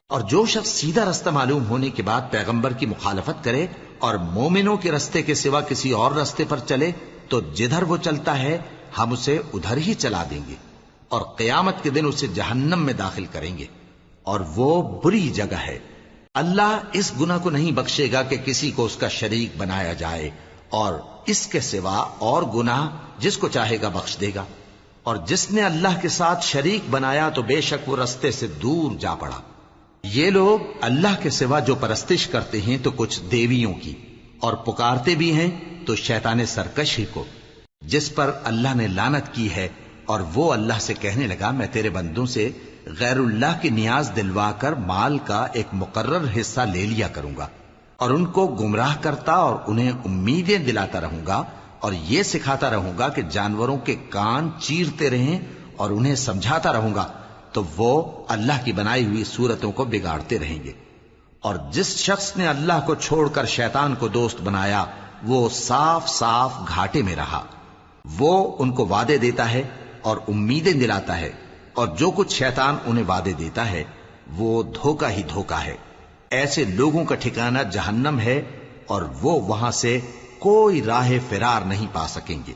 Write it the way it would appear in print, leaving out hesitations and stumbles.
اور جو شخص سیدھا رستہ معلوم ہونے کے بعد پیغمبر کی مخالفت کرے اور مومنوں کے رستے کے سوا کسی اور رستے پر چلے تو جدھر وہ چلتا ہے ہم اسے ادھر ہی چلا دیں گے اور قیامت کے دن اسے جہنم میں داخل کریں گے، اور وہ بری جگہ ہے۔ اللہ اس گناہ کو نہیں بخشے گا کہ کسی کو اس کا شریک بنایا جائے، اور اس کے سوا اور گناہ جس کو چاہے گا بخش دے گا، اور جس نے اللہ کے ساتھ شریک بنایا تو بے شک وہ رستے سے دور جا پڑا۔ یہ لوگ اللہ کے سوا جو پرستش کرتے ہیں تو کچھ دیویوں کی، اور پکارتے بھی ہیں تو شیطان سرکش ہی کو، جس پر اللہ نے لعنت کی ہے، اور وہ اللہ سے کہنے لگا میں تیرے بندوں سے غیر اللہ کی نیاز دلوا کر مال کا ایک مقرر حصہ لے لیا کروں گا، اور ان کو گمراہ کرتا اور انہیں امیدیں دلاتا رہوں گا، اور یہ سکھاتا رہوں گا کہ جانوروں کے کان چیرتے رہیں، اور انہیں سمجھاتا رہوں گا تو وہ اللہ کی بنائی ہوئی صورتوں کو بگاڑتے رہیں گے۔ اور جس شخص نے اللہ کو چھوڑ کر شیطان کو دوست بنایا وہ صاف صاف گھاٹے میں رہا۔ وہ ان کو وعدے دیتا ہے اور امیدیں دلاتا ہے، اور جو کچھ شیطان انہیں وعدے دیتا ہے وہ دھوکہ ہی دھوکہ ہے۔ ایسے لوگوں کا ٹھکانہ جہنم ہے، اور وہ وہاں سے کوئی راہ فرار نہیں پا سکیں گے۔